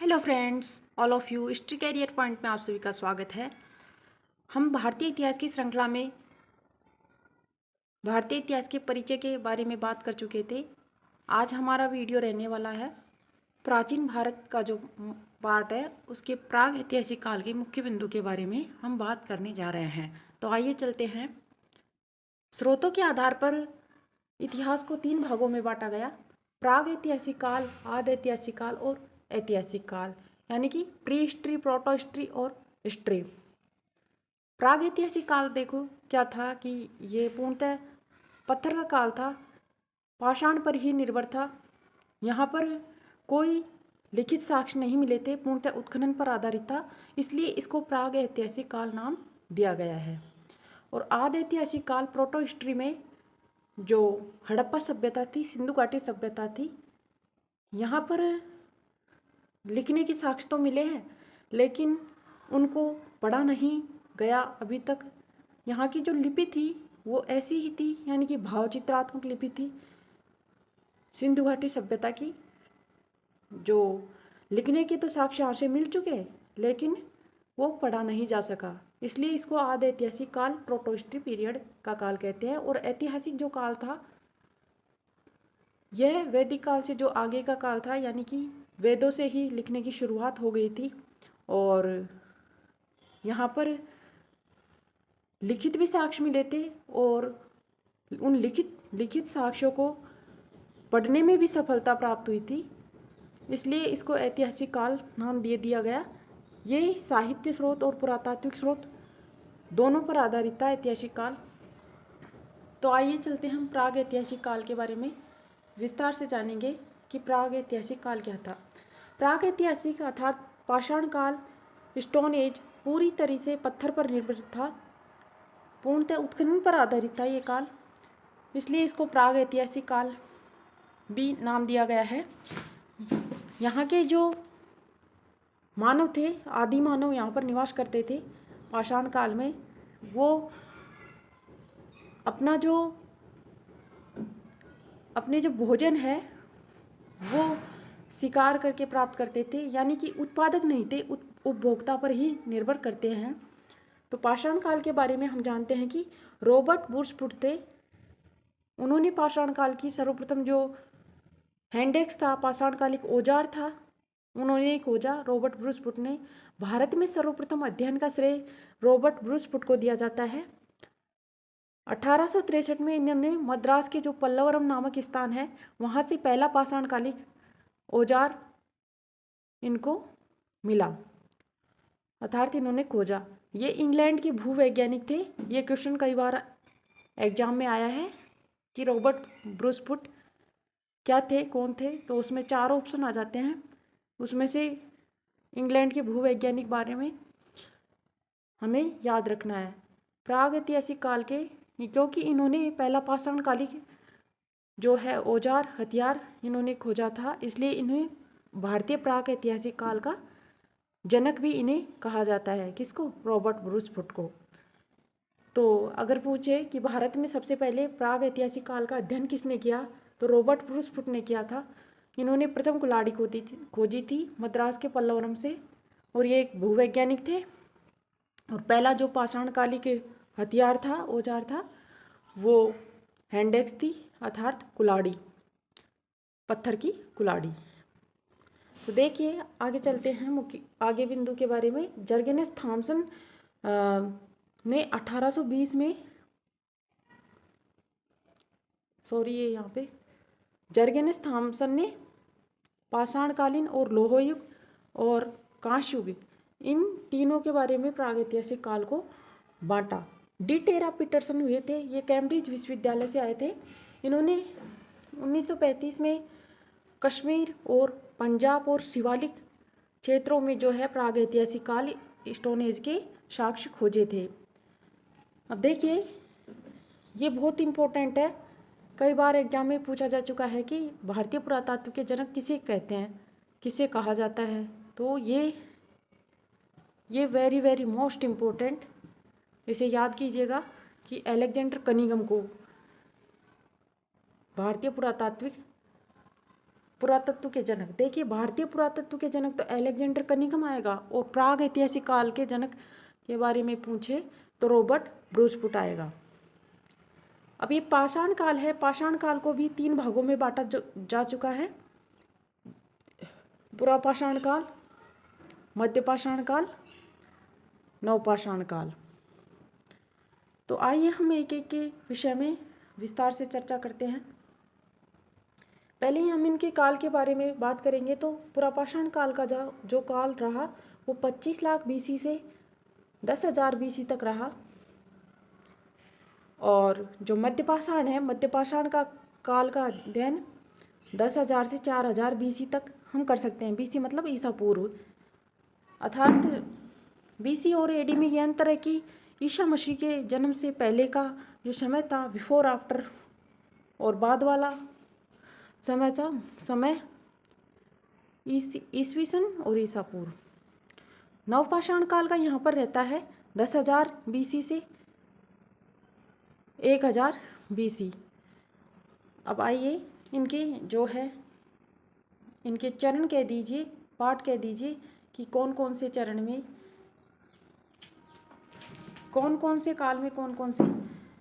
Hello friends, all of you history career point में आप सभी का स्वागत है। हम भारतीय इतिहास की श्रृंखला में भारतीय इतिहास के परिचय के बारे में बात कर चुके थे। आज हमारा वीडियो रहने वाला है प्राचीन भारत का जो पार्ट है उसके प्राग ऐतिहासिक काल के मुख्य बिंदु के बारे में हम बात करने जा रहे हैं। तो आइए चलते हैं। स्रोतों के आधार पर इतिहास को 3 भागों में बांटा गया: प्राग ऐतिहासिक काल, आदि ऐतिहासिक काल और ऐतिहासिक काल, यानी कि प्री हिस्ट्री, प्रोटो हिस्ट्री और हिस्ट्री। प्राग ऐतिहासिक काल देखो क्या था कि ये पूर्णतः पत्थर का काल था, पाषाण पर ही निर्भर था। यहाँ पर कोई लिखित साक्ष्य नहीं मिले थे, पूर्णतः उत्खनन पर आधारित था, इसलिए इसको प्राग ऐतिहासिक काल नाम दिया गया है। और आदि ऐतिहासिक काल, प्रोटो हिस्ट्री में जो हड़प्पा सभ्यता थी, सिंधु घाटी सभ्यता थी, यहाँ पर लिखने के साक्ष्य तो मिले हैं लेकिन उनको पढ़ा नहीं गया अभी तक। यहाँ की जो लिपि थी वो ऐसी ही थी, यानी कि भावचित्रात्मक लिपि थी सिंधु घाटी सभ्यता की। जो लिखने के तो साक्ष्य यहाँ से मिल चुके लेकिन वो पढ़ा नहीं जा सका, इसलिए इसको आदि ऐतिहासिक काल, प्रोटो हिस्ट्री पीरियड का काल कहते हैं। और ऐतिहासिक जो काल था यह वैदिक काल से जो आगे का काल था, यानी कि वेदों से ही लिखने की शुरुआत हो गई थी। और यहाँ पर लिखित भी साक्ष्य मिले थे और उन लिखित साक्ष्यों को पढ़ने में भी सफलता प्राप्त हुई थी, इसलिए इसको ऐतिहासिक काल नाम दे दिया गया। ये साहित्य स्रोत और पुरातात्विक स्रोत दोनों पर आधारित था ऐतिहासिक काल। तो आइए चलते हम प्राग ऐतिहासिक काल के बारे में विस्तार से जानेंगे कि प्राग ऐतिहासिक काल क्या था। प्राग ऐतिहासिक अर्थात पाषाण काल, स्टोन एज, पूरी तरह से पत्थर पर निर्भर था, पूर्णतः उत्खनन पर आधारित था ये काल, इसलिए इसको प्राग ऐतिहासिक काल भी नाम दिया गया है। यहाँ के जो मानव थे, आदि मानव यहाँ पर निवास करते थे पाषाण काल में, वो अपने जो भोजन है वो शिकार करके प्राप्त करते थे, यानी कि उत्पादक नहीं थे, उपभोक्ता पर ही निर्भर करते हैं। तो पाषाण काल के बारे में हम जानते हैं कि रॉबर्ट ब्रूसफुट थे। उन्होंने पाषाण काल की सर्वप्रथम जो हैंडेक्स था, पाषाण कालिक औजार था, उन्होंने खोजा। रॉबर्ट ब्रूसफुट ने भारत में सर्वप्रथम अध्ययन का श्रेय रॉबर्ट ब्रूसफुट को दिया जाता है। 1863 में इन्होंने मद्रास के जो पल्लवरम नामक स्थान है वहाँ से पहला पाषाण कालिक औजार इनको मिला, अर्थात इन्होंने खोजा। ये इंग्लैंड के भूवैज्ञानिक थे। ये क्वेश्चन कई बार एग्जाम में आया है कि रॉबर्ट ब्रूसफुट क्या थे, कौन थे, तो उसमें 4 ऑप्शन आ जाते हैं, उसमें से इंग्लैंड के भूवैज्ञानिक बारे में हमें याद रखना है। प्राग ऐतिहासिक काल के, क्योंकि इन्होंने पहला पाषाण कालिक जो है औजार, हथियार इन्होंने खोजा था, इसलिए इन्हें भारतीय प्राग ऐतिहासिक काल का जनक भी इन्हें कहा जाता है। किसको? रॉबर्ट ब्रूसफुट को। तो अगर पूछे कि भारत में सबसे पहले प्राग ऐतिहासिक काल का अध्ययन किसने किया, तो रॉबर्ट ब्रूसफुट ने किया था। इन्होंने प्रथम कुल्हाड़ी खोजी थी मद्रास के पल्लवरम से, और ये एक भूवैज्ञानिक थे। और पहला जो पाषाण कालिक हथियार था, औजार था, वो हैंडेक्स थी, अर्थात कुल्हाड़ी, पत्थर की कुल्हाड़ी। तो देखिए आगे चलते हैं मुख्य आगे बिंदु के बारे में। जर्गेनस थॉमसन ने 1820 में, सॉरी ये यहाँ पे जर्गेनस थॉमसन ने पाषाणकालीन और लोह युग और कांस्य युग, इन तीनों के बारे में प्रागैतिहासिक काल को बांटा। डी टेरा पीटरसन हुए थे, ये कैम्ब्रिज विश्वविद्यालय से आए थे। इन्होंने 1935 में कश्मीर और पंजाब और शिवालिक क्षेत्रों में जो है प्रागैतिहासिक काल, स्टोन एज के साक्ष्य खोजे थे। अब देखिए ये बहुत इम्पोर्टेंट है, कई बार एग्जाम में पूछा जा चुका है कि भारतीय पुरातत्व के जनक किसे कहते हैं, किसे कहा जाता है। तो ये वेरी वेरी मोस्ट इम्पोर्टेंट, इसे याद कीजिएगा कि अलेक्जेंडर कनिंघम को भारतीय पुरातात्विक पुरातत्व के जनक, देखिए भारतीय पुरातत्व के जनक तो अलेक्जेंडर कनिंघम आएगा, और प्राग ऐतिहासिक काल के जनक के बारे में पूछे तो रॉबर्ट ब्रूसफुट आएगा। अब ये पाषाण काल है, पाषाण काल को भी 3 भागों में बांटा जा चुका है, पुरापाषाण काल, मध्यपाषाण काल, नवपाषाण काल। तो आइए हम एक एक के विषय में विस्तार से चर्चा करते हैं। पहले ही हम इनके काल के बारे में बात करेंगे। तो पुरापाषाण काल का जो काल रहा वो 25 लाख BC से 10,000 BC तक रहा। और जो मध्यपाषाण है, मध्यपाषाण का काल का अध्ययन 10,000 से 4,000 BC तक हम कर सकते हैं। BC मतलब ईसा पूर्व, अर्थात BC और AD में यह अंतर है कि ईसा मसीह के जन्म से पहले का जो समय था, बिफोर आफ्टर, और बाद वाला समय ईसवी सन और ईसा पूर्व। नवपाषाण काल का यहाँ पर रहता है 10,000 BC से 1,000 BC। अब आइए इनके जो है इनके चरण कह दीजिए, पार्ट कह दीजिए कि कौन कौन से चरण में, कौन कौन से काल में कौन कौन से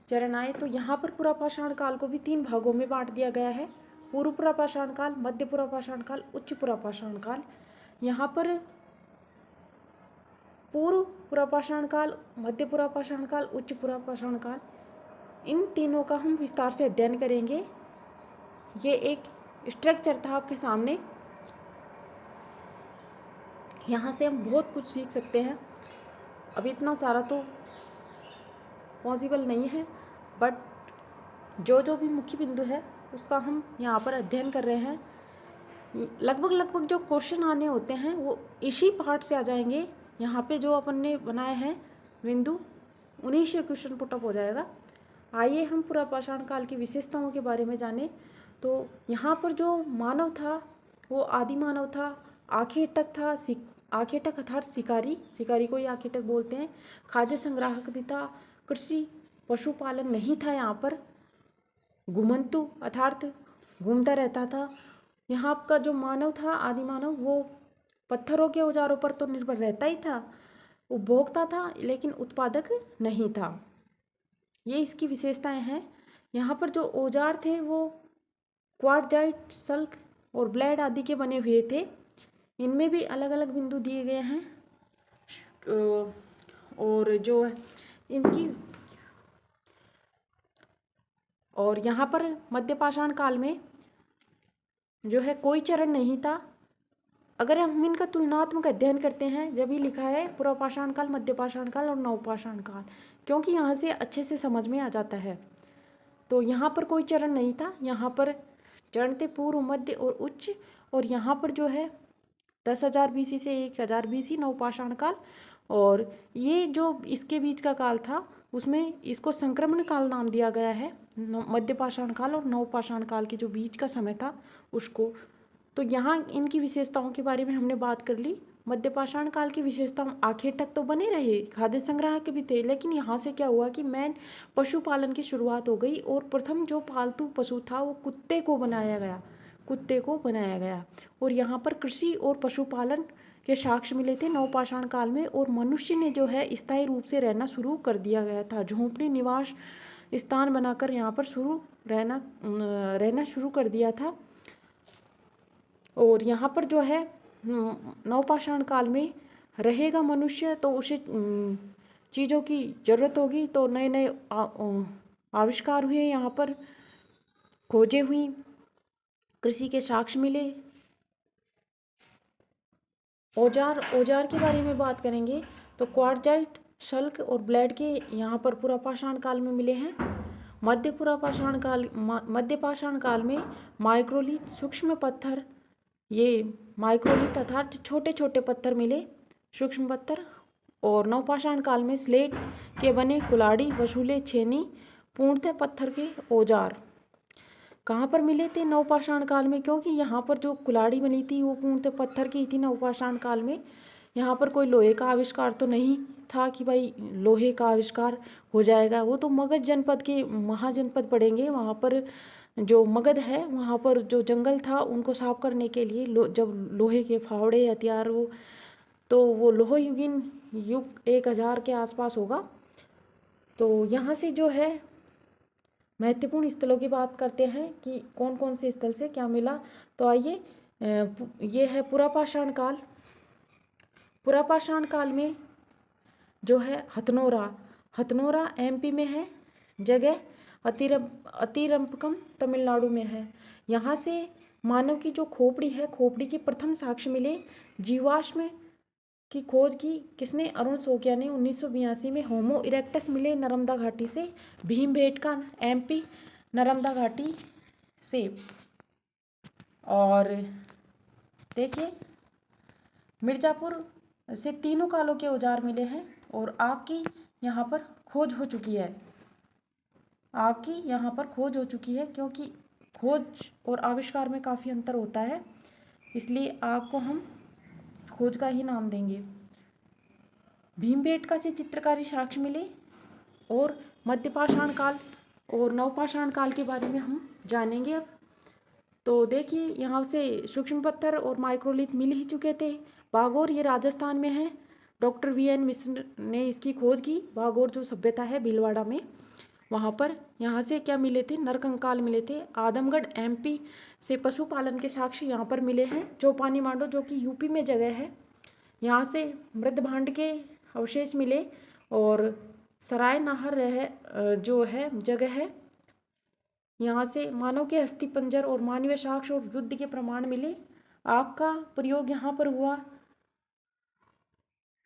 चरण आए। तो यहाँ पर पुरापाषाण काल को भी 3 भागों में बांट दिया गया है, पूर्व पुरापाषाण काल, मध्य पुरापाषाण काल, उच्च पुरापाषाण काल। यहाँ पर पूर्व पुरापाषाण काल, मध्य पुरापाषाण काल, उच्च पुरापाषाण काल, इन तीनों का हम विस्तार से अध्ययन करेंगे। ये एक स्ट्रक्चर था आपके सामने, यहाँ से हम बहुत कुछ सीख सकते हैं। अब इतना सारा तो पॉसिबल नहीं है, बट जो भी मुख्य बिंदु है उसका हम यहाँ पर अध्ययन कर रहे हैं। लगभग जो क्वेश्चन आने होते हैं वो इसी पार्ट से आ जाएंगे। यहाँ पे जो अपन ने बनाए हैं बिंदु, उन्हीं से क्वेश्चन पुटअप हो जाएगा। आइए हम पुरापाषाण काल की विशेषताओं के बारे में जानें। तो यहाँ पर जो मानव था वो आदि मानव था, आखेटक था, आखेटक अर्थात शिकारी को ही आखेटक बोलते हैं। खाद्य संग्राहक भी था, कृषि पशुपालन नहीं था यहाँ पर, घुमंतु अर्थात घूमता रहता था। यहाँ का जो मानव था, आदि मानव, वो पत्थरों के औजारों पर तो निर्भर रहता ही था, उपभोक्ता था लेकिन उत्पादक नहीं था। ये इसकी विशेषताएं हैं। यहाँ पर जो औजार थे वो क्वार्टजाइट, सल्क और ब्लेड आदि के बने हुए थे। इनमें भी अलग अलग बिंदु दिए गए हैं। और जो इनकी, और यहाँ पर मध्यपाषाण काल में जो है कोई चरण नहीं था। अगर हम इनका तुलनात्मक अध्ययन करते हैं, जब ही लिखा है पुरापाषाण काल, मध्यपाषाण काल और नवपाषाण काल, क्योंकि यहाँ से अच्छे से समझ में आ जाता है। तो यहाँ पर कोई चरण नहीं था, यहाँ पर चरण थे पूर्व, मध्य और उच्च। और यहाँ पर जो है 10,000 BC से 1,000 BC नवपाषाण काल। और ये जो इसके बीच का काल था उसमें इसको संक्रमण काल नाम दिया गया है, मध्यपाषाण काल और नवपाषाण काल के जो बीच का समय था उसको। तो यहाँ इनकी विशेषताओं के बारे में हमने बात कर ली। मध्यपाषाण काल की विशेषताओं आखेटक तो बने रहे, खाद्य संग्राहक भी थे, लेकिन यहाँ से क्या हुआ कि पशुपालन की शुरुआत हो गई और प्रथम जो पालतू पशु था वो कुत्ते को बनाया गया। और यहाँ पर कृषि और पशुपालन के साक्ष्य मिले थे नवपाषाण काल में। और मनुष्य ने जो है स्थायी रूप से रहना शुरू कर दिया गया था, झोंपड़ी निवास स्थान बनाकर यहाँ पर रहना शुरू कर दिया था। और यहाँ पर जो है नवपाषाण काल में रहेगा मनुष्य तो उसे चीज़ों की ज़रूरत होगी, तो नए नए आविष्कार हुए, यहाँ पर खोजें हुई, कृषि के साक्ष्य मिले। औजार के बारे में बात करेंगे तो क्वार्टजाइट, शल्क और ब्लेड के यहाँ पर पुरापाषाण काल में मिले हैं। मध्यपाषाण काल में माइक्रोलिथ, सूक्ष्म पत्थर, ये माइक्रोलिथ अर्थात छोटे छोटे पत्थर मिले, सूक्ष्म पत्थर। और नवपाषाण काल में स्लेट के बने कुल्हाड़ी, वसूले, छेनी, पूर्णतः पत्थर के औजार। कहाँ पर मिले थे नवपाषाण काल में? क्योंकि यहाँ पर जो कुल्हाड़ी बनी थी वो पूर्णतः पत्थर की थी नवपाषाण काल में। यहाँ पर कोई लोहे का आविष्कार तो नहीं था कि भाई लोहे का आविष्कार हो जाएगा, वो तो मगध जनपद के महाजनपद पड़ेंगे, वहाँ पर जो मगध है वहाँ पर जो जंगल था उनको साफ करने के लिए जब लोहे के फावड़े हथियार वो, तो वो लोहयुगीन युग 1000 के आसपास होगा। तो यहाँ से जो है महत्वपूर्ण स्थलों की बात करते हैं कि कौन कौन से स्थल से क्या मिला। तो आइए, ये है पुरापाषाण काल। पुरापाषाण काल में जो है हथनोरा, हथनोरा एमपी में है जगह, अतिरंपकम तमिलनाडु में है। यहाँ से मानव की जो खोपड़ी है, खोपड़ी के प्रथम साक्ष्य मिले। जीवाश्म की खोज की किसने? अरुण शोकिया ने 1982 में। होमो इरेक्टस मिले नर्मदा घाटी से। भीमबेटका एमपी नर्मदा घाटी से। और देखिए मिर्ज़ापुर से तीनों कालों के औजार मिले हैं और आग की यहाँ पर खोज हो चुकी है। आग की यहाँ पर खोज हो चुकी है, क्योंकि खोज और आविष्कार में काफ़ी अंतर होता है, इसलिए आग को हम खोज का ही नाम देंगे। भीमबेटका से चित्रकारी साक्ष्य मिले। और मध्यपाषाण काल और नवपाषाण काल के बारे में हम जानेंगे अब। तो देखिए यहाँ से सूक्ष्म पत्थर और माइक्रोलिथ मिल ही चुके थे। बागोर ये राजस्थान में है। डॉक्टर VN मिश्र ने इसकी खोज की। बागोर जो सभ्यता है भीलवाड़ा में, वहाँ पर। यहाँ से क्या मिले थे? नरकंकाल मिले थे। आदमगढ़ MP से पशुपालन के साक्ष्य यहाँ पर मिले हैं। चौपानी मांडो जो कि यूपी में जगह है, यहाँ से मृदभांड के अवशेष मिले। और सराय नाहर जो है जगह है, यहाँ से मानव के अस्थिपंजर और मानवीय साक्ष्य और युद्ध के प्रमाण मिले। आग का प्रयोग यहाँ पर हुआ।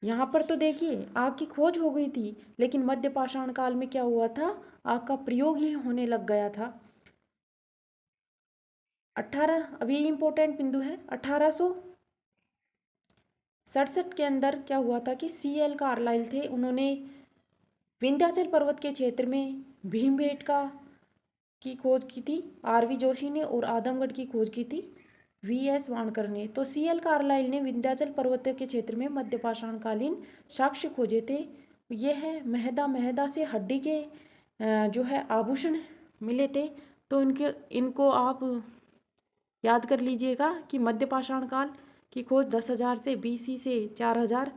यहाँ पर तो देखिए आग की खोज हो गई थी, लेकिन मध्यपाषाण काल में क्या हुआ था? आग का प्रयोग ही होने लग गया था। 18, अब ये इम्पोर्टेंट बिंदु है, 1867 के अंदर क्या हुआ था कि CL कार्लाइल थे, उन्होंने विंध्याचल पर्वत के क्षेत्र में भीमबेटका की खोज की थी RV जोशी ने, और आदमगढ़ की खोज की थी VS वाणकर ने। तो CL कार्लाइल ने विंध्याचल पर्वत के क्षेत्र में मध्यपाषाण कालीन साक्ष्य खोजे थे। ये है महदा से हड्डी के जो है आभूषण मिले थे। तो इनको आप याद कर लीजिएगा कि मध्यपाषाण काल की खोज 10,000 से BC से 4000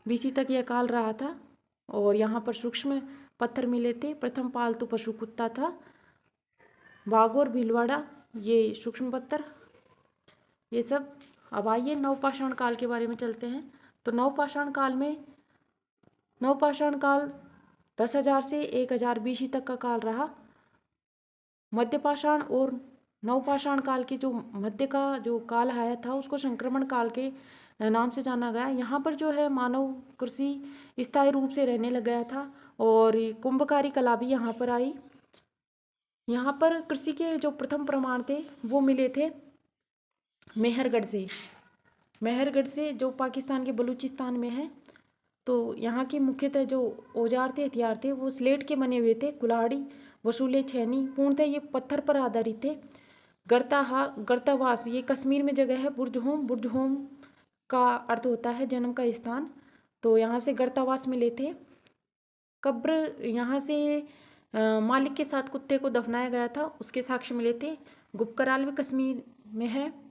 BC तक यह काल रहा था। और यहाँ पर सूक्ष्म पत्थर मिले थे। प्रथम पालतू पशु कुत्ता था। बागोर भीलवाड़ा ये सूक्ष्म पत्थर, ये सब। अब आइए नवपाषाण काल के बारे में चलते हैं। तो नवपाषाण काल 10,000 से 1000 BC तक का काल रहा। मध्यपाषाण और नवपाषाण काल के जो मध्य का जो काल आया था उसको संक्रमण काल के नाम से जाना गया। यहाँ पर जो है मानव कृषि स्थायी रूप से रहने लग गया था और कुंभकारी कला भी यहाँ पर आई। यहाँ पर कृषि के जो प्रथम प्रमाण थे वो मिले थे मेहरगढ़ से जो पाकिस्तान के बलूचिस्तान में है। तो यहाँ के मुख्यतः जो औजार थे, हथियार थे, वो स्लेट के बने हुए थे। कुल्हाड़ी, वसूले, छेनी, पूर्णतः ये पत्थर पर आधारित थे। गर्तावास ये कश्मीर में जगह है। बुर्जहोम का अर्थ होता है जन्म का स्थान। तो यहाँ से गर्तावास मिले थे। कब्र, यहाँ से मालिक के साथ कुत्ते को दफनाया गया था, उसके साक्ष्य मिले थे। गुप्तकाल में कश्मीर में है।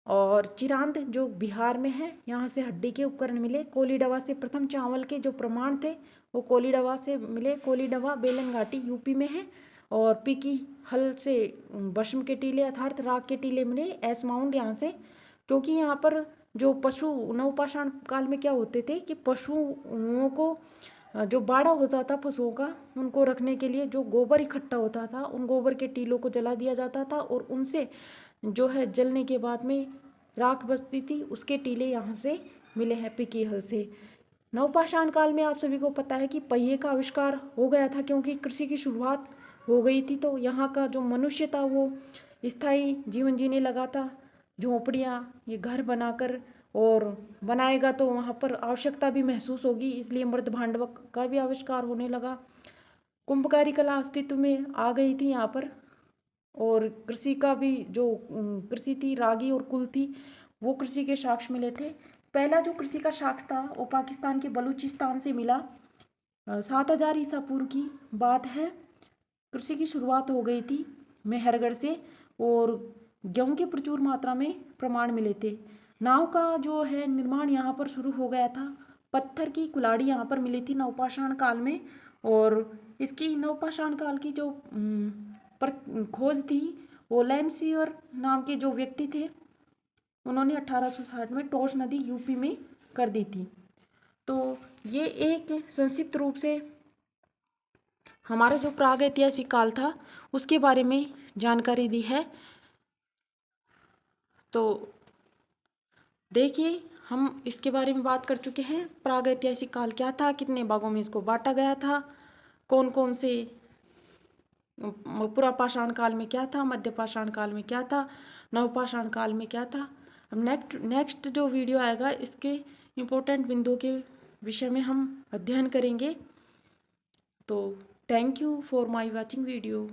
और चिरांद जो बिहार में है, यहाँ से हड्डी के उपकरण मिले। कोलीडवा से प्रथम चावल के जो प्रमाण थे वो कोलीडवा से मिले। कोलीडवा बेलन घाटी यूपी में है। और पीकी हल से भस्म के टीले अर्थात राख के टीले मिले। एस माउंड यहाँ से, क्योंकि यहाँ पर जो पशु नवपाषाण काल में क्या होते थे कि पशुओं को जो बाड़ा होता था पशुओं का, उनको रखने के लिए जो गोबर इकट्ठा होता था, उन गोबर के टीलों को जला दिया जाता था और उनसे जो है जलने के बाद में राख बचती थी, उसके टीले यहाँ से मिले हैं पिकी हल से। नवपाषाण काल में आप सभी को पता है कि पहिए का आविष्कार हो गया था, क्योंकि कृषि की शुरुआत हो गई थी। तो यहाँ का जो मनुष्य था वो स्थायी जीवन जीने लगा था। झोंपड़ियाँ, ये घर बनाकर और बनाएगा तो वहाँ पर आवश्यकता भी महसूस होगी, इसलिए मृद भांड का भी आविष्कार होने लगा। कुंभकारी कला अस्तित्व में आ गई थी यहाँ पर। और कृषि का भी जो कृषि थी, रागी और कुल थी, वो कृषि के साक्ष्य मिले थे। पहला जो कृषि का साक्ष्य था वो पाकिस्तान के बलूचिस्तान से मिला। 7000 ईसा पूर्व की बात है। कृषि की शुरुआत हो गई थी मेहरगढ़ से, और गेहूं के प्रचुर मात्रा में प्रमाण मिले थे। नाव का जो है निर्माण यहाँ पर शुरू हो गया था। पत्थर की कुल्हाड़ी यहाँ पर मिली थी नवपाषाण काल में, और इसकी नवपाषाण काल की जो खोज थी वो लैमसियर नाम के जो व्यक्ति थे, उन्होंने 1860 में टोश नदी यूपी में कर दी थी। तो ये एक संक्षिप्त रूप से हमारा जो प्राग ऐतिहासिक काल था उसके बारे में जानकारी दी है। तो देखिए, हम इसके बारे में बात कर चुके हैं। प्राग ऐतिहासिक काल क्या था, कितने भागों में इसको बांटा गया था, कौन कौन से, पुरापाषाण काल में क्या था, मध्यपाषाण काल में क्या था, नवपाषाण काल में क्या था। अब नेक्स्ट जो वीडियो आएगा इसके इम्पोर्टेंट बिंदुओं के विषय में हम अध्ययन करेंगे। तो thank you for my watching video.